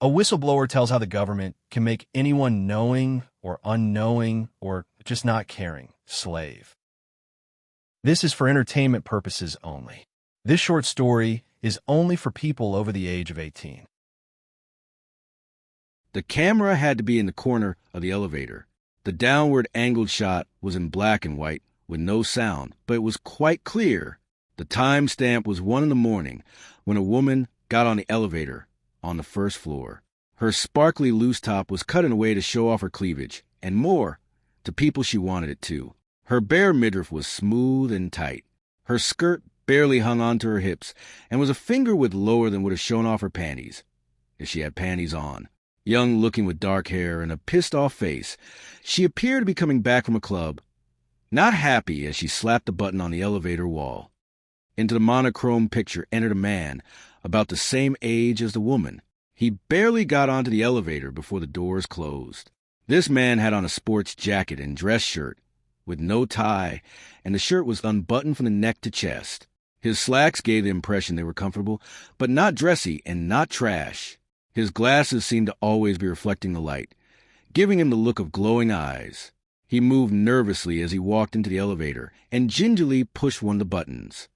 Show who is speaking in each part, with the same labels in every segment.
Speaker 1: A whistleblower tells how the government can make anyone knowing or unknowing or just not caring slave. This is for entertainment purposes only. This short story is only for people over the age of 18.
Speaker 2: The camera had to be in the corner of the elevator. The downward angled shot was in black and white with no sound, but it was quite clear. The timestamp was 1 a.m. when a woman got on the elevator on the first floor. Her sparkly loose top was cut in a way to show off her cleavage, and more, to people she wanted it to. Her bare midriff was smooth and tight. Her skirt barely hung onto her hips and was a finger width lower than would have shown off her panties, if she had panties on. Young-looking with dark hair and a pissed-off face, she appeared to be coming back from a club, not happy as she slapped the button on the elevator wall. Into the monochrome picture entered a man about the same age as the woman. He barely got onto the elevator before the doors closed. This man had on a sports jacket and dress shirt with no tie, and the shirt was unbuttoned from the neck to chest. His slacks gave the impression they were comfortable, but not dressy and not trash. His glasses seemed to always be reflecting the light, giving him the look of glowing eyes. He moved nervously as he walked into the elevator and gingerly pushed one of the buttons.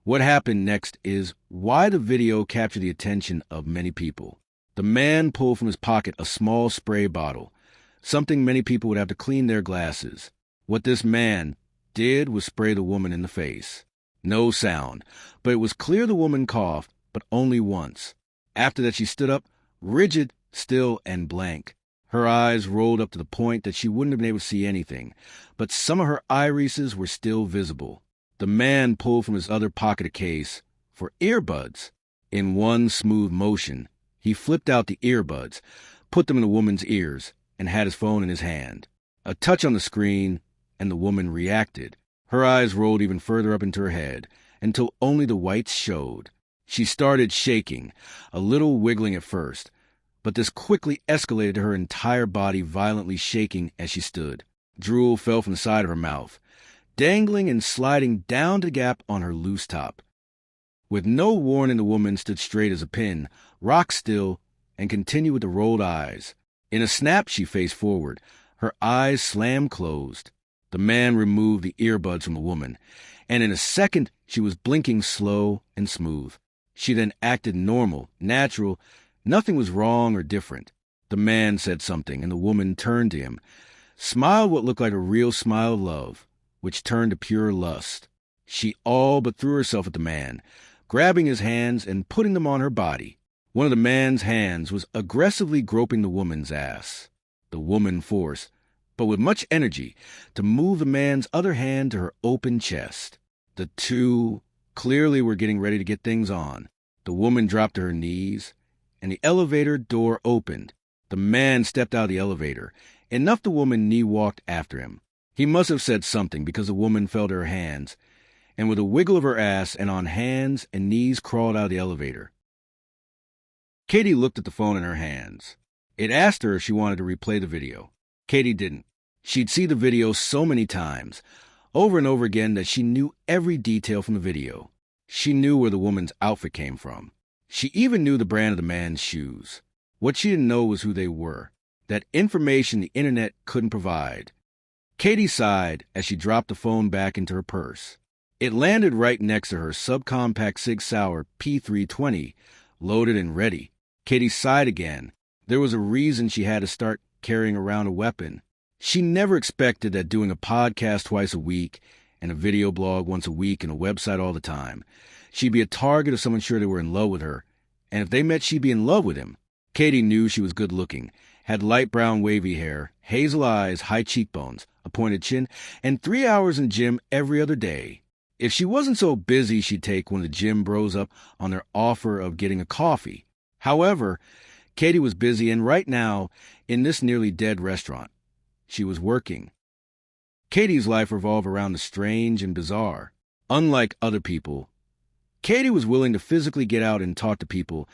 Speaker 2: What happened next is why the video captured the attention of many people. The man pulled from his pocket a small spray bottle, something many people would have to clean their glasses. What this man did was spray the woman in the face. No sound, but it was clear the woman coughed, but only once. After that she stood up, rigid, still, and blank. Her eyes rolled up to the point that she wouldn't have been able to see anything, but some of her irises were still visible. The man pulled from his other pocket a case for earbuds. In one smooth motion, he flipped out the earbuds, put them in the woman's ears, and had his phone in his hand. A touch on the screen, and the woman reacted. Her eyes rolled even further up into her head, until only the whites showed. She started shaking, a little wiggling at first, but this quickly escalated to her entire body violently shaking as she stood. Drool fell from the side of her mouth, dangling and sliding down the gap on her loose top. With no warning, the woman stood straight as a pin, rock still, and continued with the rolled eyes. In a snap, she faced forward, her eyes slammed closed. The man removed the earbuds from the woman, and in a second she was blinking slow and smooth. She then acted normal, natural. Nothing was wrong or different. The man said something, and the woman turned to him, smiled what looked like a real smile of love, which turned to pure lust. She all but threw herself at the man, grabbing his hands and putting them on her body. One of the man's hands was aggressively groping the woman's ass. The woman forced, but with much energy, to move the man's other hand to her open chest. The two clearly were getting ready to get things on. The woman dropped to her knees, and the elevator door opened. The man stepped out of the elevator. Enough the woman knee-walked after him. He must have said something because the woman fell to her hands, and with a wiggle of her ass and on hands and knees crawled out of the elevator. Katie looked at the phone in her hands. It asked her if she wanted to replay the video. Katie didn't. She'd seen the video so many times, over and over again, that she knew every detail from the video. She knew where the woman's outfit came from. She even knew the brand of the man's shoes. What she didn't know was who they were. That information the internet couldn't provide. Katie sighed as she dropped the phone back into her purse. It landed right next to her subcompact Sig Sauer P320, loaded and ready. Katie sighed again. There was a reason she had to start carrying around a weapon. She never expected that doing a podcast twice a week and a video blog once a week and a website all the time, she'd be a target of someone sure they were in love with her, and if they met, she'd be in love with him. Katie knew she was good-looking, had light brown wavy hair, hazel eyes, high cheekbones, a pointed chin, and 3 hours in gym every other day. If she wasn't so busy, she'd take one of the gym bros up on their offer of getting a coffee. However, Katie was busy, and right now, in this nearly dead restaurant, she was working. Katie's life revolved around the strange and bizarre. Unlike other people, Katie was willing to physically get out and talk to people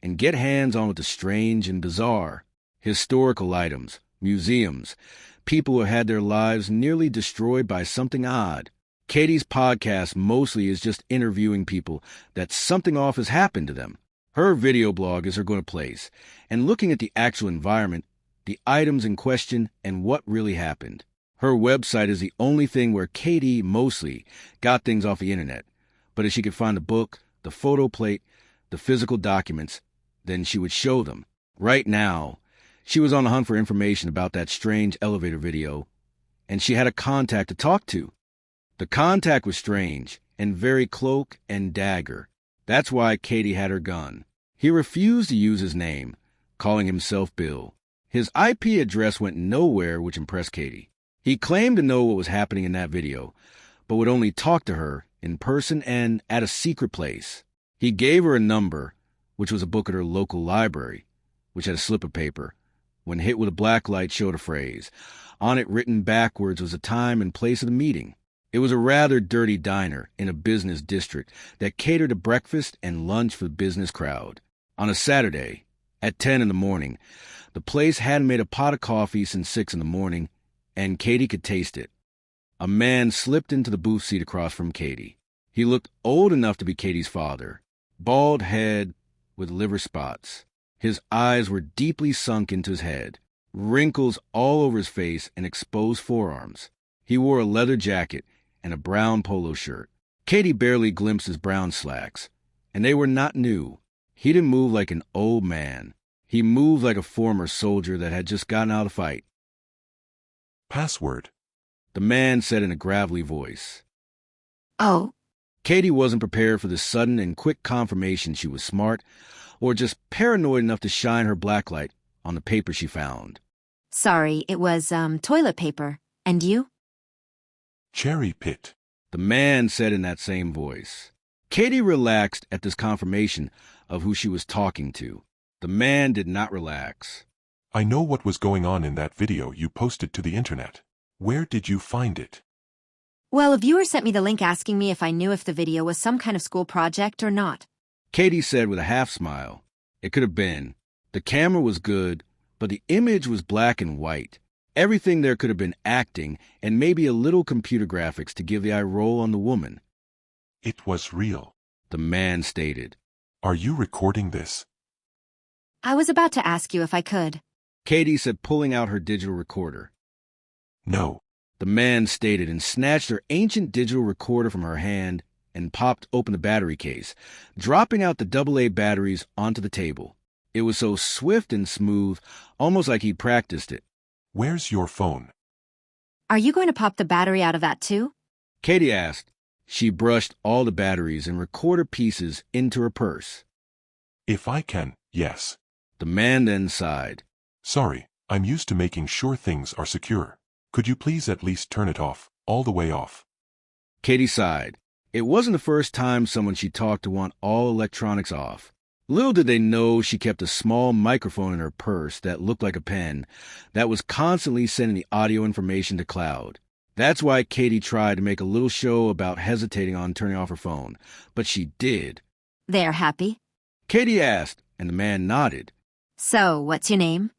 Speaker 2: and get hands-on with the strange and bizarre. Historical items, museums, people who had their lives nearly destroyed by something odd. Katie's podcast mostly is just interviewing people that something off has happened to them. Her video blog is her go-to place, and looking at the actual environment, the items in question, and what really happened. Her website is the only thing where Katie mostly got things off the internet. But if she could find the book, the photo plate, the physical documents, then she would show them. Right now, she was on the hunt for information about that strange elevator video, and she had a contact to talk to. The contact was strange and very cloak and dagger. That's why Katie had her gun. He refused to use his name, calling himself Bill. His IP address went nowhere, which impressed Katie. He claimed to know what was happening in that video, but would only talk to her in person and at a secret place. He gave her a number, which was a book at her local library, which had a slip of paper. When hit with a black light, showed a phrase. On it, written backwards, was the time and place of the meeting. It was a rather dirty diner in a business district that catered to breakfast and lunch for the business crowd. On a Saturday, at 10 in the morning, the place hadn't made a pot of coffee since 6 in the morning, and Katie could taste it. A man slipped into the booth seat across from Katie. He looked old enough to be Katie's father. Bald head with liver spots. His eyes were deeply sunk into his head. Wrinkles all over his face and exposed forearms. He wore a leather jacket and a brown polo shirt. Katie barely glimpsed his brown slacks, and they were not new. He didn't move like an old man. He moved like a former soldier that had just gotten out of a fight.
Speaker 3: Password,
Speaker 2: The man said in a gravelly voice.
Speaker 4: Oh,
Speaker 2: Katie wasn't prepared for the sudden and quick confirmation she was smart, or just paranoid enough to shine her blacklight on the paper she found.
Speaker 4: sorry, it was, toilet paper. And you?
Speaker 3: cherry pit,
Speaker 2: The man said in that same voice. Katie relaxed at this confirmation of who she was talking to. The man did not relax.
Speaker 3: I know what was going on in that video you posted to the internet. Where did you find it?
Speaker 4: Well, a viewer sent me the link asking me if I knew if the video was some kind of school project or not.
Speaker 2: Katie said with a half smile. It could have been. The camera was good, but the image was black and white. Everything there could have been acting and maybe a little computer graphics to give the eye roll on the woman.
Speaker 3: It was real.
Speaker 2: The man stated.
Speaker 3: Are you recording this?
Speaker 4: I was about to ask you if I could.
Speaker 2: Katie said, pulling out her digital recorder.
Speaker 3: No.
Speaker 2: The man stated and snatched her ancient digital recorder from her hand and popped open the battery case, dropping out the AA batteries onto the table. It was so swift and smooth, almost like he'd practiced it.
Speaker 3: Where's your phone?
Speaker 4: Are you going to pop the battery out of that too?
Speaker 2: Katie asked. She brushed all the batteries and recorder pieces into her purse.
Speaker 3: If I can, yes.
Speaker 2: The man then sighed.
Speaker 3: Sorry, I'm used to making sure things are secure. Could you please at least turn it off, all the way off?
Speaker 2: Katie sighed. It wasn't the first time someone she talked to want all electronics off. Little did they know she kept a small microphone in her purse that looked like a pen that was constantly sending the audio information to cloud. That's why Katie tried to make a little show about hesitating on turning off her phone, but she did.
Speaker 4: They're happy.
Speaker 2: Katie asked, and the man nodded.
Speaker 4: So, what's your name?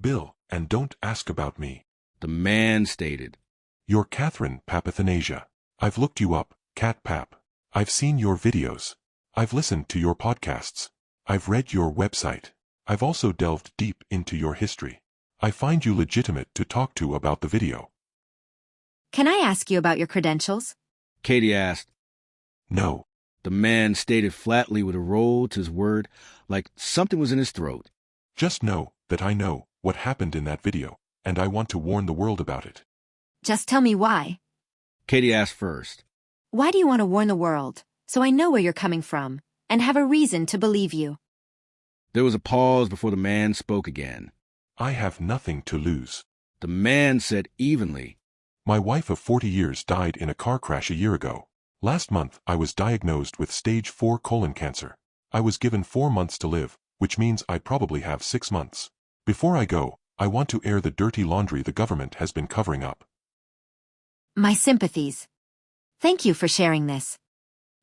Speaker 3: Bill, and don't ask about me.
Speaker 2: The man stated.
Speaker 3: You're Catherine Papathanasia. I've looked you up, Cat Pap. I've seen your videos. I've listened to your podcasts. I've read your website. I've also delved deep into your history. I find you legitimate to talk to about the video.
Speaker 4: Can I ask you about your credentials?
Speaker 2: Katie asked.
Speaker 3: No.
Speaker 2: The man stated flatly with a roll to his word, like something was in his throat.
Speaker 3: Just know that I know what happened in that video, and I want to warn the world about it.
Speaker 4: Just tell me why.
Speaker 2: Katie asked first.
Speaker 4: Why do you want to warn the world? So I know where you're coming from, and have a reason to believe you.
Speaker 2: There was a pause before the man spoke again.
Speaker 3: I have nothing to lose.
Speaker 2: The man said evenly.
Speaker 3: My wife of 40 years died in a car crash a year ago. Last month, I was diagnosed with stage 4 colon cancer. I was given 4 months to live, which means I probably have 6 months. Before I go, I want to air the dirty laundry the government has been covering up.
Speaker 4: My sympathies. Thank you for sharing this.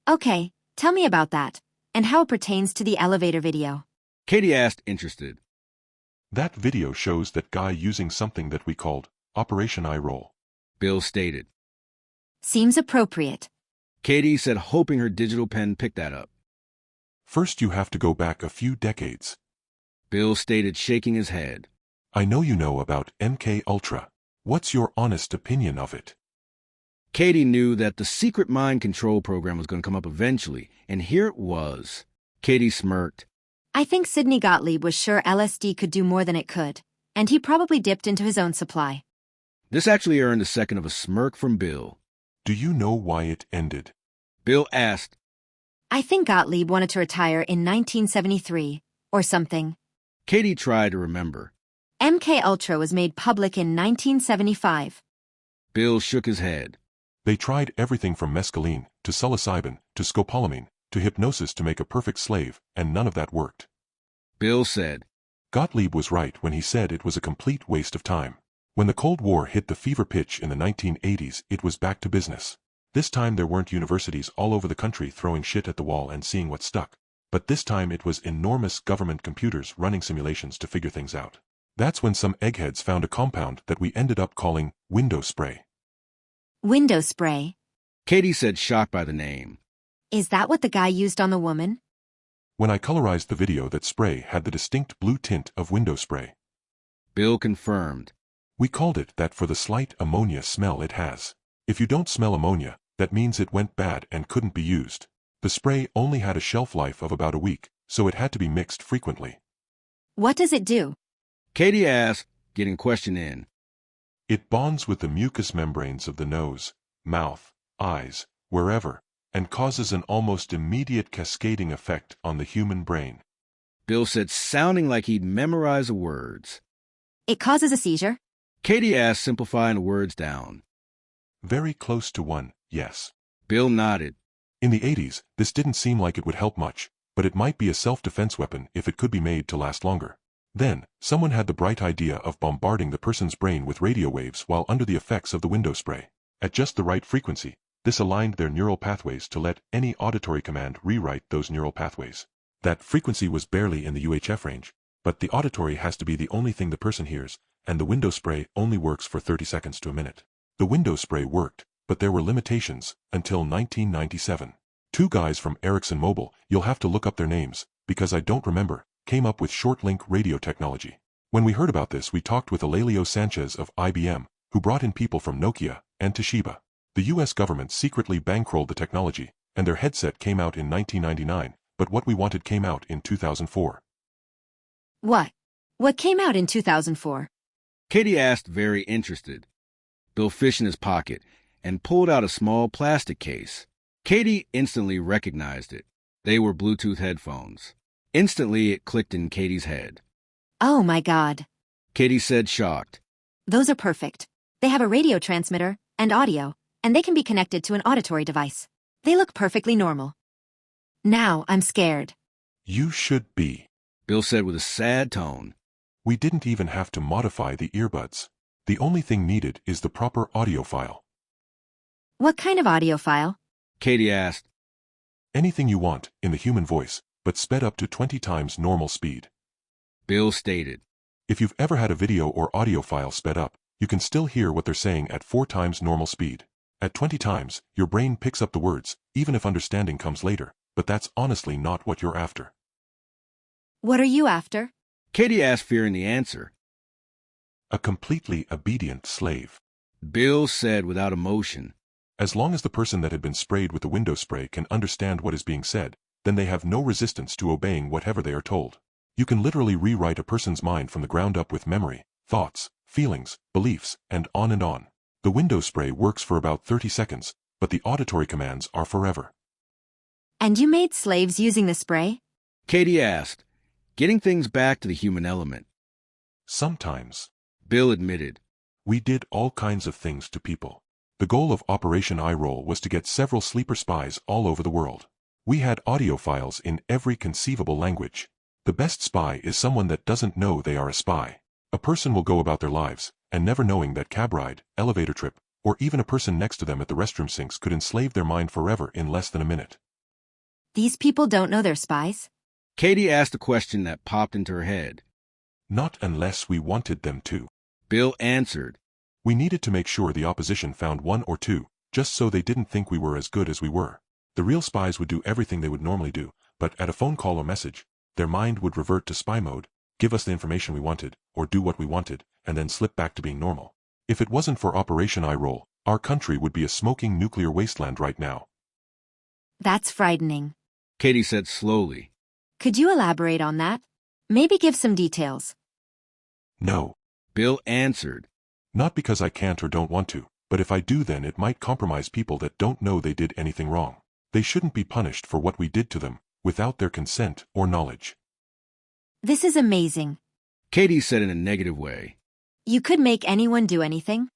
Speaker 4: Okay, tell me about that, and how it pertains to the elevator video.
Speaker 2: Katie asked, interested.
Speaker 3: That video shows that guy using something that we called Operation Eye Roll.
Speaker 2: Bill stated.
Speaker 4: Seems appropriate.
Speaker 2: Katie said, hoping her digital pen picked that up.
Speaker 3: First you have to go back a few decades.
Speaker 2: Bill stated, shaking his head.
Speaker 3: I know you know about MK Ultra. What's your honest opinion of it?
Speaker 2: Katie knew that the secret mind control program was going to come up eventually, and here it was. Katie smirked.
Speaker 4: I think Sidney Gottlieb was sure LSD could do more than it could, and he probably dipped into his own supply.
Speaker 2: This actually earned a second of a smirk from Bill.
Speaker 3: Do you know why it ended?
Speaker 2: Bill asked.
Speaker 4: I think Gottlieb wanted to retire in 1973, or something.
Speaker 2: Katie tried to remember.
Speaker 4: MK Ultra was made public in 1975.
Speaker 2: Bill shook his head.
Speaker 3: They tried everything from mescaline, to psilocybin, to scopolamine, to hypnosis to make a perfect slave, and none of that worked.
Speaker 2: Bill said.
Speaker 3: Gottlieb was right when he said it was a complete waste of time. When the Cold War hit the fever pitch in the 1980s, it was back to business. This time there weren't universities all over the country throwing shit at the wall and seeing what stuck. But this time it was enormous government computers running simulations to figure things out. That's when some eggheads found a compound that we ended up calling window spray.
Speaker 4: Window spray?
Speaker 2: Katie said, shocked by the name.
Speaker 4: Is that what the guy used on the woman?
Speaker 3: When I colorized the video, that spray had the distinct blue tint of window spray.
Speaker 2: Bill confirmed.
Speaker 3: We called it that for the slight ammonia smell it has. If you don't smell ammonia, that means it went bad and couldn't be used. The spray only had a shelf life of about a week, so it had to be mixed frequently.
Speaker 4: What does it do?
Speaker 2: Katie asked, getting question in.
Speaker 3: It bonds with the mucous membranes of the nose, mouth, eyes, wherever, and causes an almost immediate cascading effect on the human brain.
Speaker 2: Bill said, sounding like he'd memorized the words.
Speaker 4: It causes a seizure?
Speaker 2: Katie asked, simplifying the words down.
Speaker 3: Very close to one, yes.
Speaker 2: Bill nodded.
Speaker 3: In the 80s, this didn't seem like it would help much, but it might be a self-defense weapon if it could be made to last longer. Then, someone had the bright idea of bombarding the person's brain with radio waves while under the effects of the window spray. At just the right frequency, this aligned their neural pathways to let any auditory command rewrite those neural pathways. That frequency was barely in the UHF range, but the auditory has to be the only thing the person hears, and the window spray only works for 30 seconds to a minute. The window spray worked, but there were limitations, until 1997. Two guys from Ericsson Mobile, you'll have to look up their names, because I don't remember, came up with short-link radio technology. When we heard about this, we talked with Aurelio Sanchez of IBM, who brought in people from Nokia and Toshiba. The US government secretly bankrolled the technology, and their headset came out in 1999, but what we wanted came out in 2004.
Speaker 4: What? What came out in 2004?
Speaker 2: Katie asked, very interested. Bill fished in his pocket and pulled out a small plastic case. Katie instantly recognized it. They were Bluetooth headphones. Instantly, it clicked in Katie's head.
Speaker 4: Oh my God.
Speaker 2: Katie said, shocked.
Speaker 4: Those are perfect. They have a radio transmitter and audio, and they can be connected to an auditory device. They look perfectly normal. Now I'm scared.
Speaker 3: You should be,
Speaker 2: Bill said with a sad tone.
Speaker 3: We didn't even have to modify the earbuds. The only thing needed is the proper audio file.
Speaker 4: What kind of audio file?
Speaker 2: Katie asked.
Speaker 3: Anything you want, in the human voice, but sped up to 20 times normal speed.
Speaker 2: Bill stated.
Speaker 3: If you've ever had a video or audio file sped up, you can still hear what they're saying at 4 times normal speed. At 20 times, your brain picks up the words, even if understanding comes later, but that's honestly not what you're after.
Speaker 4: What are you after?
Speaker 2: Katie asked, fearing the answer.
Speaker 3: A completely obedient slave.
Speaker 2: Bill said without emotion.
Speaker 3: As long as the person that had been sprayed with the window spray can understand what is being said, then they have no resistance to obeying whatever they are told. You can literally rewrite a person's mind from the ground up with memory, thoughts, feelings, beliefs, and on and on. The window spray works for about 30 seconds, but the auditory commands are forever.
Speaker 4: And you made slaves using the spray?
Speaker 2: Katie asked, getting things back to the human element.
Speaker 3: Sometimes.
Speaker 2: Bill admitted.
Speaker 3: We did all kinds of things to people. The goal of Operation Eye Roll was to get several sleeper spies all over the world. We had audio files in every conceivable language. The best spy is someone that doesn't know they are a spy. A person will go about their lives, and never knowing that cab ride, elevator trip, or even a person next to them at the restroom sinks could enslave their mind forever in less than a minute.
Speaker 4: These people don't know they're spies?
Speaker 2: Katie asked a question that popped into her head.
Speaker 3: Not unless we wanted them to.
Speaker 2: Bill answered.
Speaker 3: We needed to make sure the opposition found one or two, just so they didn't think we were as good as we were. The real spies would do everything they would normally do, but at a phone call or message, their mind would revert to spy mode, give us the information we wanted, or do what we wanted, and then slip back to being normal. If it wasn't for Operation Eye Roll, our country would be a smoking nuclear wasteland right now.
Speaker 4: That's frightening.
Speaker 2: Katie said slowly.
Speaker 4: Could you elaborate on that? Maybe give some details.
Speaker 3: No.
Speaker 2: Bill answered.
Speaker 3: Not because I can't or don't want to, but if I do, then it might compromise people that don't know they did anything wrong. They shouldn't be punished for what we did to them, without their consent or knowledge.
Speaker 4: This is amazing.
Speaker 2: Katie said in a negative way.
Speaker 4: You could make anyone do anything?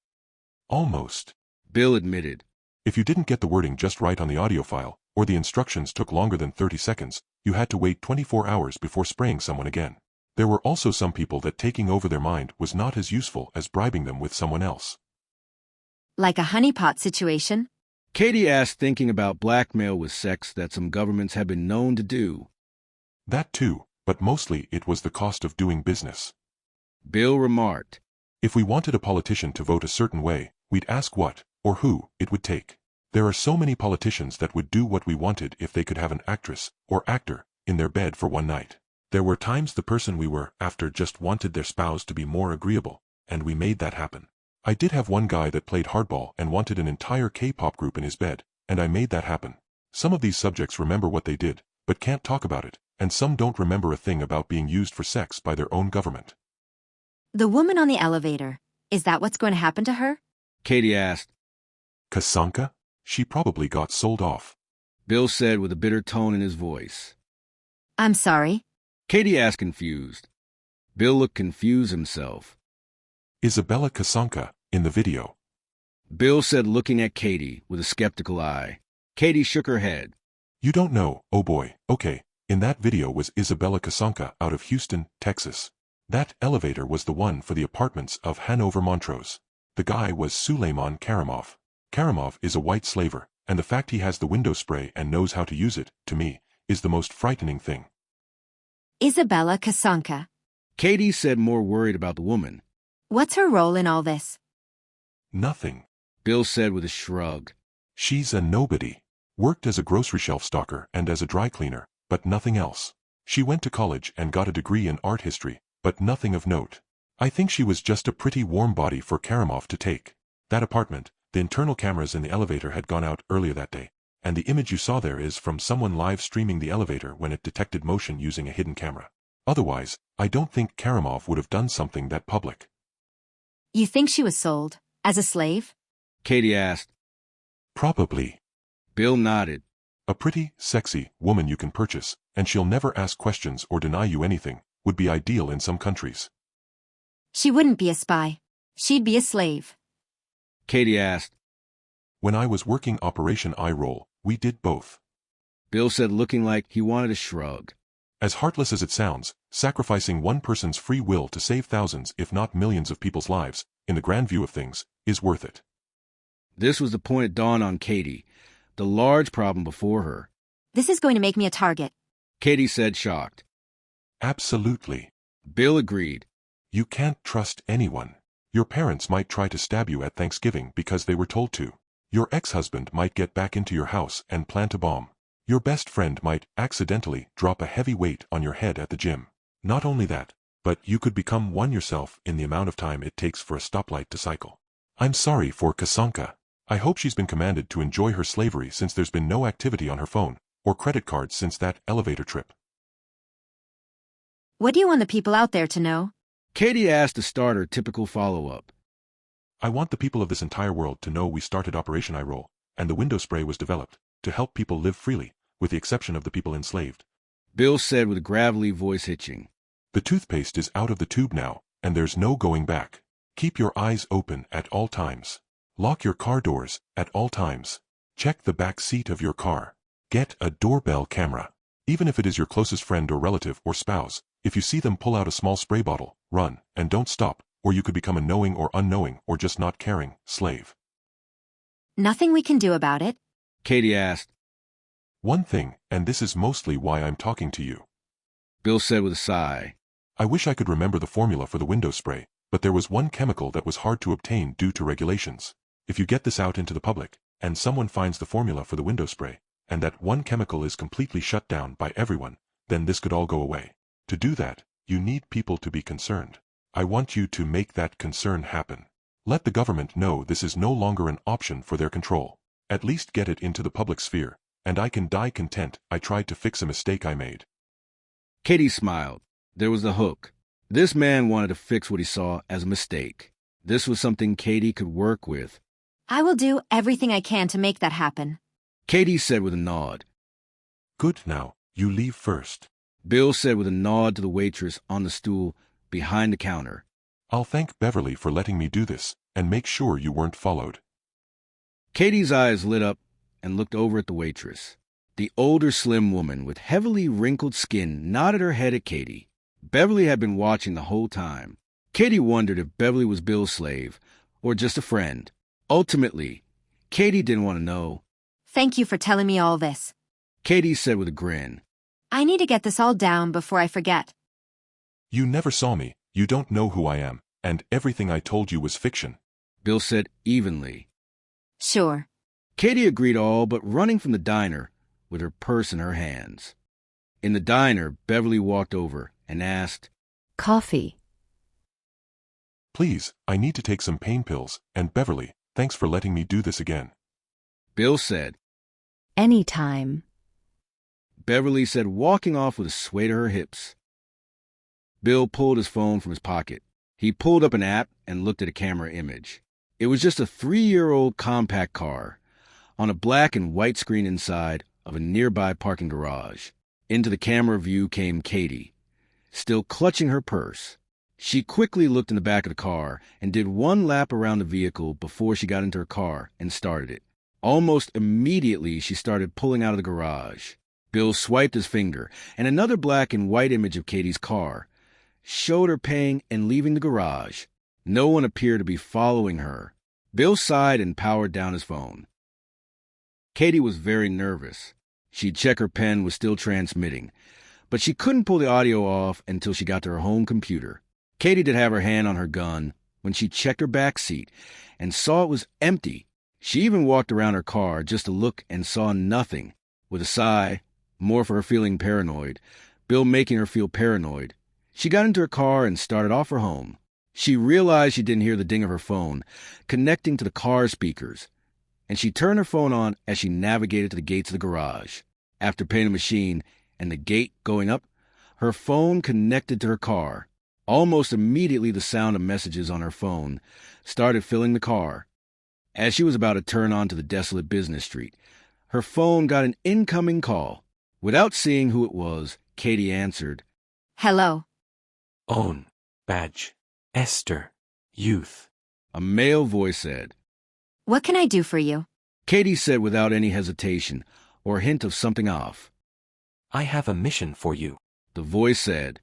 Speaker 3: Almost.
Speaker 2: Bill admitted.
Speaker 3: If you didn't get the wording just right on the audio file, or the instructions took longer than 30 seconds, you had to wait 24 hours before spraying someone again. There were also some people that taking over their mind was not as useful as bribing them with someone else.
Speaker 4: Like a honeypot situation?
Speaker 2: Katie asked, thinking about blackmail with sex that some governments have been known to do.
Speaker 3: That too, but mostly it was the cost of doing business.
Speaker 2: Bill remarked.
Speaker 3: If we wanted a politician to vote a certain way, we'd ask what, or who, it would take. There are so many politicians that would do what we wanted if they could have an actress, or actor, in their bed for one night. There were times the person we were after just wanted their spouse to be more agreeable, and we made that happen. I did have one guy that played hardball and wanted an entire K-pop group in his bed, and I made that happen. Some of these subjects remember what they did, but can't talk about it, and some don't remember a thing about being used for sex by their own government.
Speaker 4: The woman on the elevator, is that what's going to happen to her?
Speaker 2: Katie asked.
Speaker 3: Kasanka? She probably got sold off.
Speaker 2: Bill said with a bitter tone in his voice.
Speaker 4: I'm sorry.
Speaker 2: Katie asked, confused. Bill looked confused himself.
Speaker 3: Isabella Kasanka, in the video.
Speaker 2: Bill said, looking at Katie with a skeptical eye. Katie shook her head.
Speaker 3: You don't know, oh boy, okay, in that video was Isabella Kasanka out of Houston, Texas. That elevator was the one for the apartments of Hanover Montrose. The guy was Suleiman Karimov. Karimov is a white slaver, and the fact he has the window spray and knows how to use it, to me, is the most frightening thing.
Speaker 4: Isabella Kasanka.
Speaker 2: Katie said, more worried about the woman.
Speaker 4: What's her role in all this?
Speaker 3: Nothing.
Speaker 2: Bill said with a shrug.
Speaker 3: She's a nobody. Worked as a grocery shelf stalker and as a dry cleaner, but nothing else. She went to college and got a degree in art history, but nothing of note. I think she was just a pretty warm body for Karimov to take. That apartment, the internal cameras in the elevator had gone out earlier that day, and the image you saw there is from someone live streaming the elevator when it detected motion using a hidden camera. Otherwise, I don't think Karimov would have done something that public.
Speaker 4: You think she was sold, as a slave?
Speaker 2: Katie asked.
Speaker 3: Probably.
Speaker 2: Bill nodded.
Speaker 3: A pretty, sexy woman you can purchase, and she'll never ask questions or deny you anything, would be ideal in some countries.
Speaker 4: She wouldn't be a spy. She'd be a slave.
Speaker 2: Katie asked.
Speaker 3: When I was working Operation Eye Roll, we did both.
Speaker 2: Bill said, looking like he wanted a shrug.
Speaker 3: As heartless as it sounds, sacrificing one person's free will to save thousands if not millions of people's lives, in the grand view of things, is worth it.
Speaker 2: This was the point it dawned on Katie, the large problem before her.
Speaker 4: This is going to make me a target.
Speaker 2: Katie said, shocked.
Speaker 3: Absolutely.
Speaker 2: Bill agreed.
Speaker 3: You can't trust anyone. Your parents might try to stab you at Thanksgiving because they were told to. Your ex-husband might get back into your house and plant a bomb. Your best friend might accidentally drop a heavy weight on your head at the gym. Not only that, but you could become one yourself in the amount of time it takes for a stoplight to cycle. I'm sorry for Kasanka. I hope she's been commanded to enjoy her slavery since there's been no activity on her phone or credit cards since that elevator trip.
Speaker 4: What do you want the people out there to know?
Speaker 2: Katie asked to start her typical follow-up.
Speaker 3: I want the people of this entire world to know we started Operation Eye Roll, and the window spray was developed to help people live freely, with the exception of the people enslaved.
Speaker 2: Bill said with a gravelly voice hitching.
Speaker 3: The toothpaste is out of the tube now, and there's no going back. Keep your eyes open at all times. Lock your car doors at all times. Check the back seat of your car. Get a doorbell camera. Even if it is your closest friend or relative or spouse, if you see them pull out a small spray bottle, run, and don't stop, or you could become a knowing or unknowing or just not caring slave.
Speaker 4: Nothing we can do about it?
Speaker 2: Katie asked.
Speaker 3: One thing, and this is mostly why I'm talking to you.
Speaker 2: Bill said with a sigh.
Speaker 3: I wish I could remember the formula for the window spray, but there was one chemical that was hard to obtain due to regulations. If you get this out into the public, and someone finds the formula for the window spray, and that one chemical is completely shut down by everyone, then this could all go away. To do that, you need people to be concerned. I want you to make that concern happen. Let the government know this is no longer an option for their control. At least get it into the public sphere, and I can die content I tried to fix a mistake I made.
Speaker 2: Katie smiled. There was the hook. This man wanted to fix what he saw as a mistake. This was something Katie could work with.
Speaker 4: I will do everything I can to make that happen.
Speaker 2: Katie said with a nod.
Speaker 3: Good, now, you leave first.
Speaker 2: Bill said with a nod to the waitress on the stool behind the counter.
Speaker 3: I'll thank Beverly for letting me do this, and make sure you weren't followed.
Speaker 2: Katie's eyes lit up and looked over at the waitress. The older slim woman with heavily wrinkled skin nodded her head at Katie. Beverly had been watching the whole time. Katie wondered if Beverly was Bill's slave or just a friend. Ultimately, Katie didn't want to know.
Speaker 4: Thank you for telling me all this.
Speaker 2: Katie said with a grin.
Speaker 4: I need to get this all down before I forget.
Speaker 3: You never saw me, you don't know who I am, and everything I told you was fiction.
Speaker 2: Bill said evenly.
Speaker 4: Sure.
Speaker 2: Katie agreed all but running from the diner with her purse in her hands. In the diner, Beverly walked over and asked,
Speaker 5: Coffee.
Speaker 3: Please, I need to take some pain pills, and Beverly, thanks for letting me do this again.
Speaker 2: Bill said.
Speaker 5: Anytime.
Speaker 2: Beverly said, walking off with a sway to her hips. Bill pulled his phone from his pocket. He pulled up an app and looked at a camera image. It was just a 3-year-old compact car on a black and white screen inside of a nearby parking garage. Into the camera view came Katie, still clutching her purse. She quickly looked in the back of the car and did one lap around the vehicle before she got into her car and started it. Almost immediately, she started pulling out of the garage. Bill swiped his finger, and another black and white image of Katie's car showed her paying and leaving the garage. No one appeared to be following her. Bill sighed and powered down his phone. Katie was very nervous. She'd check her pen was still transmitting, but she couldn't pull the audio off until she got to her home computer. Katie did have her hand on her gun when she checked her back seat and saw it was empty. She even walked around her car just to look and saw nothing. With a sigh, more for her feeling paranoid, Bill making her feel paranoid, she got into her car and started off her home. She realized she didn't hear the ding of her phone connecting to the car speakers, and she turned her phone on as she navigated to the gates of the garage. After paying the machine and the gate going up, her phone connected to her car. Almost immediately, the sound of messages on her phone started filling the car. As she was about to turn onto the desolate business street, her phone got an incoming call. Without seeing who it was, Katie answered.
Speaker 4: Hello.
Speaker 6: Own, badge, Esther, youth.
Speaker 2: A male voice said.
Speaker 4: What can I do for you?
Speaker 2: Katie said without any hesitation or hint of something off.
Speaker 6: I have a mission for you.
Speaker 2: The voice said.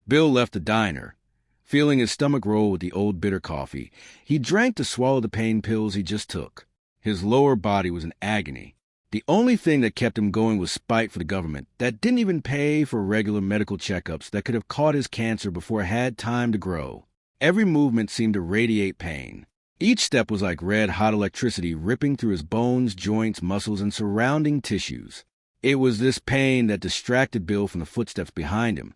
Speaker 2: Bill left the diner, feeling his stomach roll with the old bitter coffee. He drank to swallow the pain pills he just took. His lower body was in agony. The only thing that kept him going was spite for the government that didn't even pay for regular medical checkups that could have caught his cancer before it had time to grow. Every movement seemed to radiate pain. Each step was like red-hot electricity ripping through his bones, joints, muscles, and surrounding tissues. It was this pain that distracted Bill from the footsteps behind him.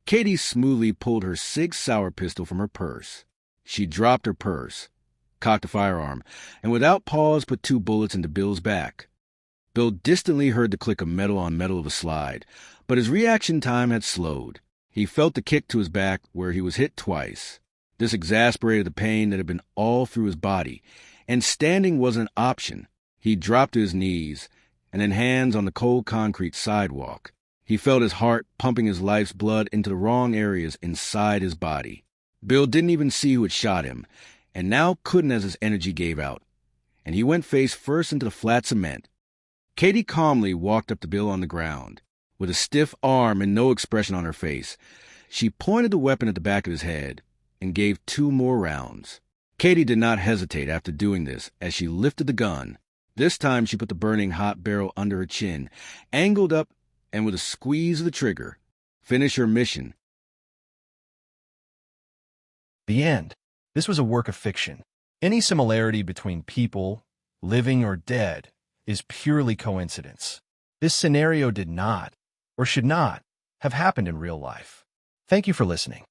Speaker 2: Katie smoothly pulled her Sig Sauer pistol from her purse. She dropped her purse, cocked the firearm, and without pause put 2 bullets into Bill's back. Bill distantly heard the click of metal on metal of a slide, but his reaction time had slowed. He felt the kick to his back where he was hit twice. This exasperated the pain that had been all through his body, and standing wasn't an option. He dropped to his knees, and then hands on the cold concrete sidewalk. He felt his heart pumping his life's blood into the wrong areas inside his body. Bill didn't even see who had shot him, and now couldn't as his energy gave out, and he went face first into the flat cement. Katie calmly walked up to Bill on the ground. With a stiff arm and no expression on her face, she pointed the weapon at the back of his head and gave 2 more rounds. Katie did not hesitate after doing this as she lifted the gun. This time she put the burning hot barrel under her chin, angled up, and with a squeeze of the trigger, finished her mission.
Speaker 1: The end. This was a work of fiction. Any similarity between people, living or dead, is purely coincidence. This scenario did not, or should not, have happened in real life. Thank you for listening.